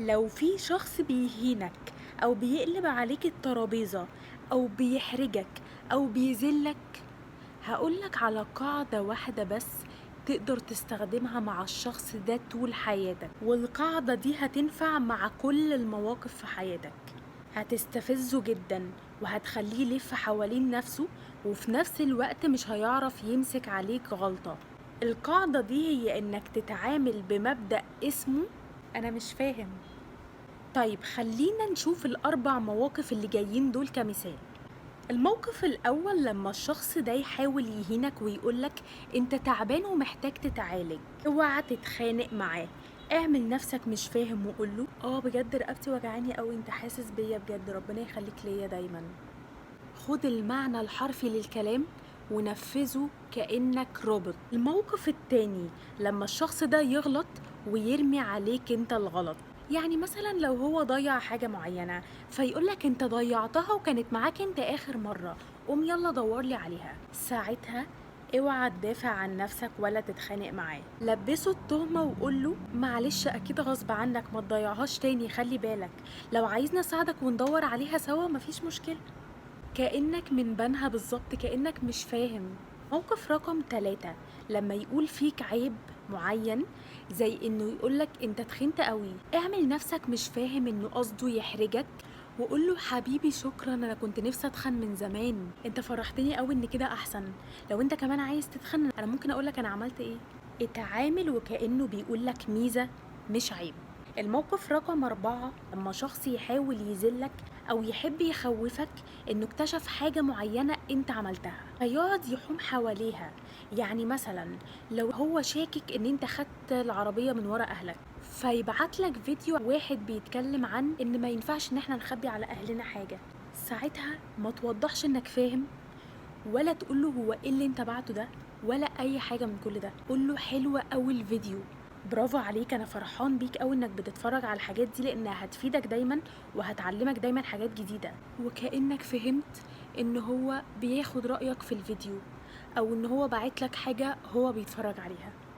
لو في شخص بيهينك او بيقلب عليك الترابيزة او بيحرجك او بيذلك، هقولك على قاعدة واحدة بس تقدر تستخدمها مع الشخص ده طول حياتك، والقاعدة دي هتنفع مع كل المواقف في حياتك. هتستفزه جدا وهتخليه يلف حوالين نفسه، وفي نفس الوقت مش هيعرف يمسك عليك غلطة. القاعدة دي هي انك تتعامل بمبدأ اسمه انا مش فاهم. طيب خلينا نشوف الاربع مواقف اللي جايين دول كمثال. الموقف الأول لما الشخص ده يحاول يهينك ويقولك انت تعبان ومحتاج تتعالج، اوعى تتخانق معاه. اعمل نفسك مش فاهم وقوله بجد رقبتي وجعاني قوي، انت حاسس بيا بجد، ربنا يخليك ليا دايما. خد المعنى الحرفي للكلام ونفذه كأنك روبوت. الموقف التاني لما الشخص ده يغلط ويرمي عليك انت الغلط، يعني مثلا لو هو ضيع حاجة معينة فيقولك انت ضيعتها وكانت معاك انت اخر مرة، قوم يلا دورلي عليها. ساعتها اوعى تدافع عن نفسك ولا تتخانق معاه، لبسه التهمة وقوله معلش اكيد غصب عنك، ما تضيعهاش تاني، خلي بالك لو عايزني اساعدك وندور عليها سوا مفيش مشكلة. كأنك من بنها بالظبط، كأنك مش فاهم. موقف رقم 3 لما يقول فيك عيب معين، زي انه يقولك انت تخنت قوي، اعمل نفسك مش فاهم انه قصده يحرجك وقوله حبيبي شكرا، انا كنت نفسي اتخن من زمان، انت فرحتني قوي ان كده احسن، لو انت كمان عايز تتخن انا ممكن اقولك انا عملت ايه. اتعامل وكأنه بيقولك ميزة مش عيب. الموقف رقم 4 لما شخص يحاول يذلك أو يحب يخوفك إنه اكتشف حاجة معينة أنت عملتها فيقعد يحوم حواليها. يعني مثلا لو هو شاكك إن أنت خدت العربية من ورا أهلك، فيبعتلك فيديو واحد بيتكلم عن إن ما ينفعش إن احنا نخبي على أهلنا حاجة. ساعتها ما توضحش إنك فاهم، ولا تقوله هو ايه اللي انت بعته ده، ولا اي حاجه من كل ده. قوله حلوه قوي الفيديو، برافو عليك، انا فرحان بيك قوي انك بتتفرج على الحاجات دي لانها هتفيدك دايما وهتعلمك دايما حاجات جديده. وكأنك فهمت ان هو بياخد رأيك في الفيديو، او ان هو باعت لك حاجه هو بيتفرج عليها.